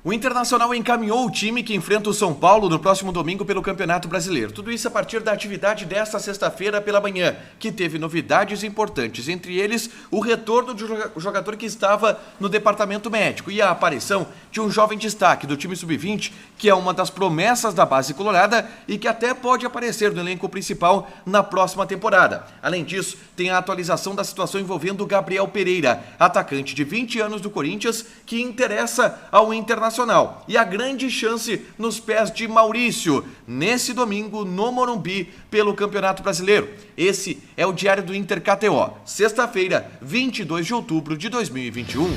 O Internacional encaminhou o time que enfrenta o São Paulo no próximo domingo pelo Campeonato Brasileiro. Tudo isso a partir da atividade desta sexta-feira pela manhã, que teve novidades importantes, entre eles o retorno de um jogador que estava no departamento médico e a aparição de um jovem destaque do time sub-20, que é uma das promessas da base colorada e que até pode aparecer no elenco principal na próxima temporada. Além disso, tem a atualização da situação envolvendo o Gabriel Pereira, atacante de 20 anos do Corinthians, que interessa ao Internacional. E a grande chance nos pés de Maurício, nesse domingo no Morumbi, pelo Campeonato Brasileiro. Esse é o Diário do Inter KTO, sexta-feira, 22 de outubro de 2021.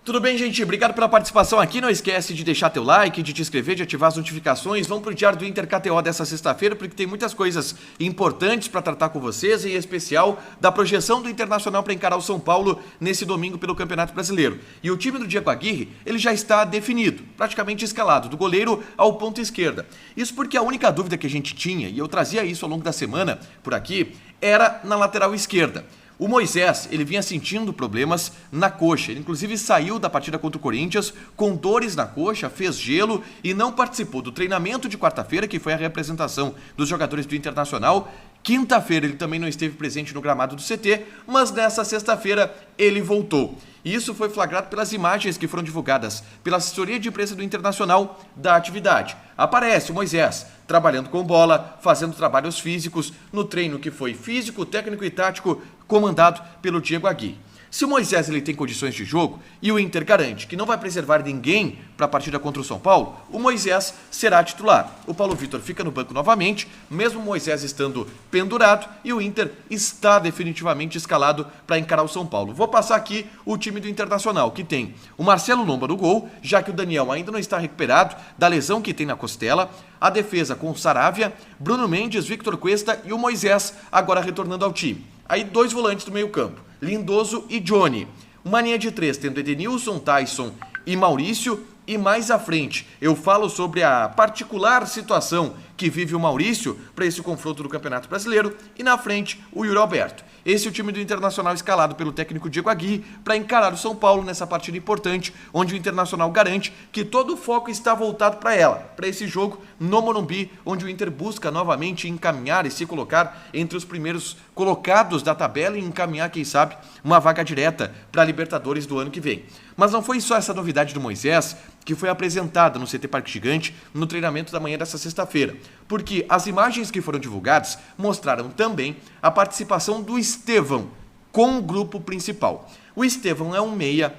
Tudo bem, gente? Obrigado pela participação aqui. Não esquece de deixar teu like, de te inscrever, de ativar as notificações. Vamos pro Diário do Inter KTO dessa sexta-feira, porque tem muitas coisas importantes para tratar com vocês, em especial da projeção do Internacional para encarar o São Paulo nesse domingo pelo Campeonato Brasileiro. E o time do Diego Aguirre, ele já está definido, praticamente escalado, do goleiro ao ponta esquerda. Isso porque a única dúvida que a gente tinha, e eu trazia isso ao longo da semana por aqui, era na lateral esquerda. O Moisés, ele vinha sentindo problemas na coxa, ele inclusive saiu da partida contra o Corinthians com dores na coxa, fez gelo e não participou do treinamento de quarta-feira, que foi a representação dos jogadores do Internacional. Quinta-feira ele também não esteve presente no gramado do CT, mas nessa sexta-feira ele voltou. E isso foi flagrado pelas imagens que foram divulgadas pela assessoria de imprensa do Internacional da atividade. Aparece o Moisés trabalhando com bola, fazendo trabalhos físicos no treino que foi físico, técnico e tático comandado pelo Diego Aguirre. Se o Moisés ele tem condições de jogo e o Inter garante que não vai preservar ninguém para a partida contra o São Paulo, o Moisés será titular. O Paulo Vitor fica no banco novamente, mesmo o Moisés estando pendurado, e o Inter está definitivamente escalado para encarar o São Paulo. Vou passar aqui o time do Internacional, que tem o Marcelo Lomba no gol, já que o Daniel ainda não está recuperado da lesão que tem na costela. A defesa com Saravia, Bruno Mendes, Victor Cuesta e o Moisés agora retornando ao time. Aí dois volantes do meio campo, Lindoso e Johnny. Uma linha de três, tendo Edenilson, Tyson e Maurício. E mais à frente, eu falo sobre a particular situação que vive o Maurício para esse confronto do Campeonato Brasileiro. E na frente, o Yuri Alberto. Esse é o time do Internacional escalado pelo técnico Diego Aguirre para encarar o São Paulo nessa partida importante, onde o Internacional garante que todo o foco está voltado para ela, para esse jogo no Morumbi, onde o Inter busca novamente encaminhar e se colocar entre os primeiros colocados da tabela e encaminhar, quem sabe, uma vaga direta para a Libertadores do ano que vem. Mas não foi só essa novidade do Moisés que foi apresentada no CT Parque Gigante no treinamento da manhã dessa sexta-feira, porque as imagens que foram divulgadas mostraram também a participação do Estevão com o grupo principal. O Estevão é um meia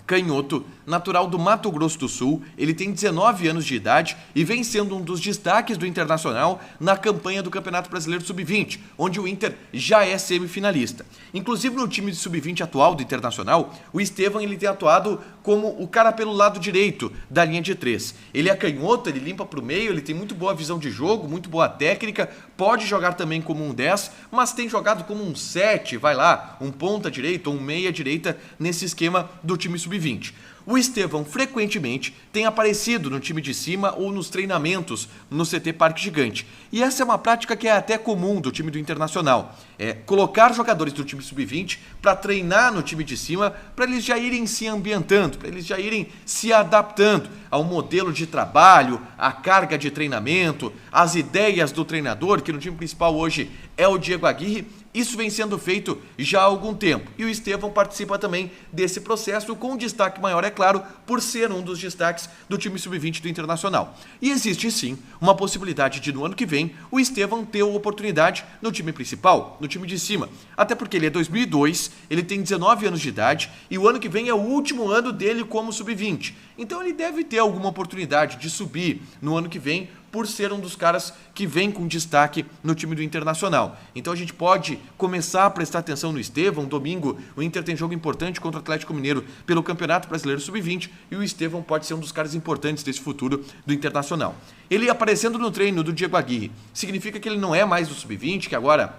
canhoto, natural do Mato Grosso do Sul. Ele tem 19 anos de idade e vem sendo um dos destaques do Internacional na campanha do Campeonato Brasileiro Sub-20, onde o Inter já é semifinalista. Inclusive no time de Sub-20 atual do Internacional, o Estevão ele tem atuado como o cara pelo lado direito da linha de três. Ele é canhoto, ele limpa para o meio, ele tem muito boa visão de jogo, muito boa técnica, pode jogar também como um 10, mas tem jogado como um 7, vai lá, um ponta direita ou um meia direita nesse esquema do time Sub-20. O Estevão frequentemente tem aparecido no time de cima ou nos treinamentos no CT Parque Gigante. E essa é uma prática que é até comum do time do Internacional. É colocar jogadores do time sub-20 para treinar no time de cima, para eles já irem se ambientando, para eles já irem se adaptando ao modelo de trabalho, à carga de treinamento, às ideias do treinador, que no time principal hoje é o Diego Aguirre. Isso vem sendo feito já há algum tempo. E o Estevão participa também desse processo, com um destaque maior, é claro, por ser um dos destaques do time sub-20 do Internacional. E existe sim uma possibilidade de no ano que vem o Estevão ter a oportunidade no time principal, no time de cima. Até porque ele é 2002, ele tem 19 anos de idade e o ano que vem é o último ano dele como sub-20. Então ele deve ter alguma oportunidade de subir no ano que vem, por ser um dos caras que vem com destaque no time do Internacional. Então a gente pode começar a prestar atenção no Estevão. Domingo o Inter tem jogo importante contra o Atlético Mineiro pelo Campeonato Brasileiro Sub-20 e o Estevão pode ser um dos caras importantes desse futuro do Internacional. Ele aparecendo no treino do Diego Aguirre, significa que ele não é mais do Sub-20, que agora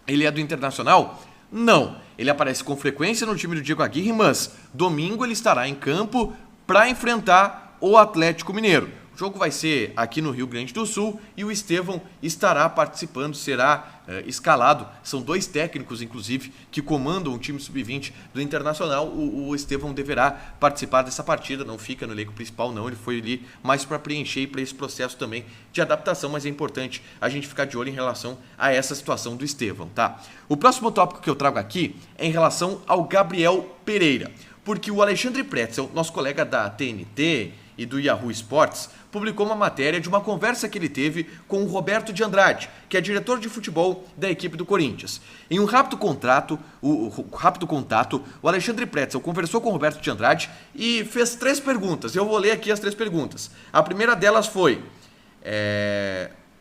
ele é do Internacional? Não, ele aparece com frequência no time do Diego Aguirre, mas domingo ele estará em campo para enfrentar o Atlético Mineiro. O jogo vai ser aqui no Rio Grande do Sul e o Estevão estará participando, será escalado. São 2 técnicos, inclusive, que comandam o time sub-20 do Internacional. O Estevão deverá participar dessa partida, não fica no elenco principal não, ele foi ali mais para preencher e para esse processo também de adaptação, mas é importante a gente ficar de olho em relação a essa situação do Estevão, tá? O próximo tópico que eu trago aqui é em relação ao Gabriel Pereira, porque o Alexandre Pretzel, nosso colega da TNT e do Yahoo Sports, publicou uma matéria de uma conversa que ele teve com o Roberto de Andrade, que é diretor de futebol da equipe do Corinthians. Em um rápido contato, o Alexandre Pretzel conversou com o Roberto de Andrade e fez 3 perguntas. Eu vou ler aqui as 3 perguntas. A primeira delas foi: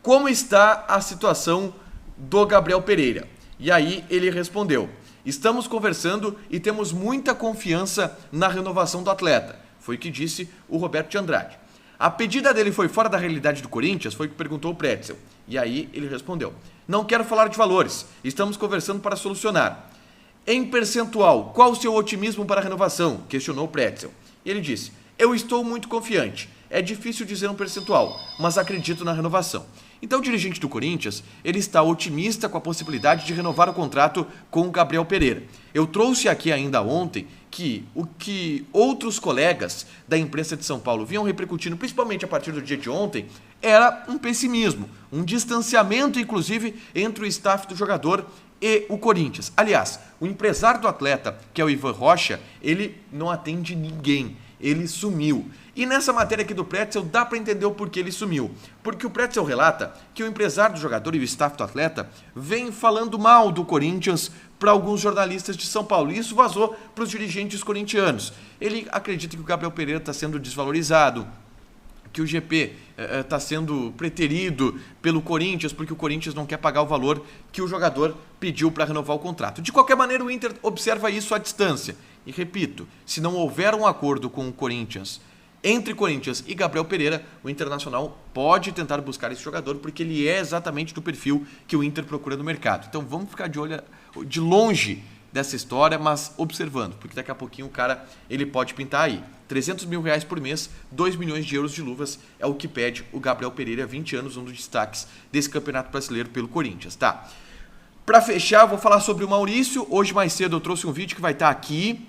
como está a situação do Gabriel Pereira? E aí ele respondeu: estamos conversando e temos muita confiança na renovação do atleta. Foi o que disse o Roberto de Andrade. A pedida dele foi fora da realidade do Corinthians? Foi o que perguntou o Pretzel. E aí ele respondeu: não quero falar de valores, estamos conversando para solucionar. Em percentual, qual o seu otimismo para a renovação? Questionou o Pretzel. E ele disse: eu estou muito confiante. É difícil dizer um percentual, mas acredito na renovação. Então o dirigente do Corinthians, ele está otimista com a possibilidade de renovar o contrato com o Gabriel Pereira. Eu trouxe aqui ainda ontem que o que outros colegas da imprensa de São Paulo vinham repercutindo, principalmente a partir do dia de ontem, era um pessimismo, um distanciamento, inclusive, entre o staff do jogador e o Corinthians. Aliás, o empresário do atleta, que é o Ivan Rocha, ele não atende ninguém. Ele sumiu. E nessa matéria aqui do Pretzel dá para entender o porquê ele sumiu. Porque o Pretzel relata que o empresário do jogador e o staff do atleta vem falando mal do Corinthians para alguns jornalistas de São Paulo. E isso vazou para os dirigentes corintianos. Ele acredita que o Gabriel Pereira está sendo desvalorizado, que o GP está sendo preterido pelo Corinthians, porque o Corinthians não quer pagar o valor que o jogador pediu para renovar o contrato. De qualquer maneira, o Inter observa isso à distância. E repito, se não houver um acordo com o Corinthians, entre Corinthians e Gabriel Pereira, o Internacional pode tentar buscar esse jogador, porque ele é exatamente do perfil que o Inter procura no mercado. Então vamos ficar de olho de longe dessa história, mas observando, porque daqui a pouquinho o cara ele pode pintar aí. 300 mil reais por mês, 2 milhões de euros de luvas é o que pede o Gabriel Pereira, 20 anos, um dos destaques desse Campeonato Brasileiro pelo Corinthians, tá? Para fechar, vou falar sobre o Maurício. Hoje mais cedo eu trouxe um vídeo que vai estar aqui,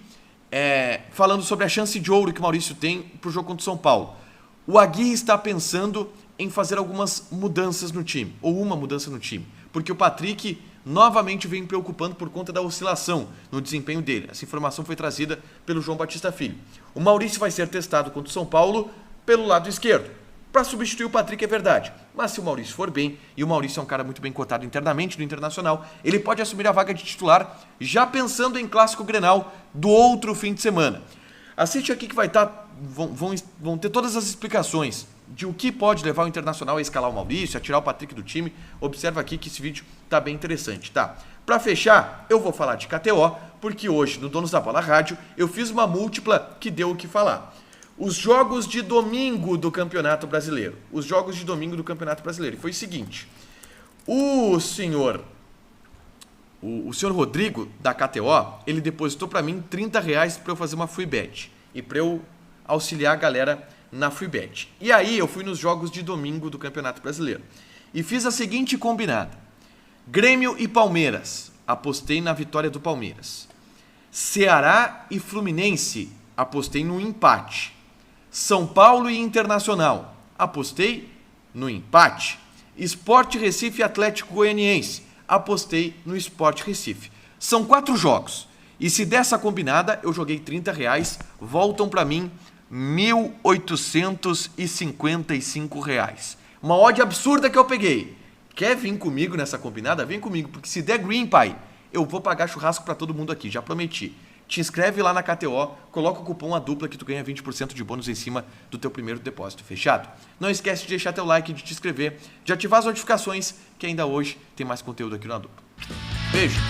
falando sobre a chance de ouro que o Maurício tem para o jogo contra o São Paulo. O Aguirre está pensando em fazer algumas mudanças no time, ou uma mudança no time, porque o Patrick novamente vem preocupando por conta da oscilação no desempenho dele. Essa informação foi trazida pelo João Batista Filho. O Maurício vai ser testado contra o São Paulo pelo lado esquerdo, para substituir o Patrick, é verdade. Mas se o Maurício for bem, e o Maurício é um cara muito bem cotado internamente no Internacional, ele pode assumir a vaga de titular já pensando em Clássico Grenal do outro fim de semana. Assiste aqui que vai estar, vão ter todas as explicações de o que pode levar o Internacional a escalar o Maurício, a tirar o Patrick do time. Observa aqui que esse vídeo tá bem interessante, tá? Para fechar, eu vou falar de KTO, porque hoje no Donos da Bola Rádio eu fiz uma múltipla que deu o que falar. Os jogos de domingo do Campeonato Brasileiro. Os jogos de domingo do Campeonato Brasileiro. E foi o seguinte: o senhor Rodrigo da KTO, ele depositou para mim R$30 para eu fazer uma free bet e para eu auxiliar a galera na free bet. E aí eu fui nos jogos de domingo do Campeonato Brasileiro e fiz a seguinte combinada: Grêmio e Palmeiras, apostei na vitória do Palmeiras. Ceará e Fluminense, apostei no empate. São Paulo e Internacional, apostei no empate. Sport Recife e Atlético Goianiense, apostei no Sport Recife. São 4 jogos. E se dessa combinada, eu joguei R$30, voltam para mim R$1.855. Uma odd absurda que eu peguei. Quer vir comigo nessa combinada? Vem comigo, porque se der green, pai, eu vou pagar churrasco para todo mundo aqui, já prometi. Te inscreve lá na KTO, coloca o cupom A Dupla que tu ganha 20% de bônus em cima do teu primeiro depósito, fechado? Não esquece de deixar teu like, de te inscrever, de ativar as notificações, que ainda hoje tem mais conteúdo aqui no A Dupla. Beijo!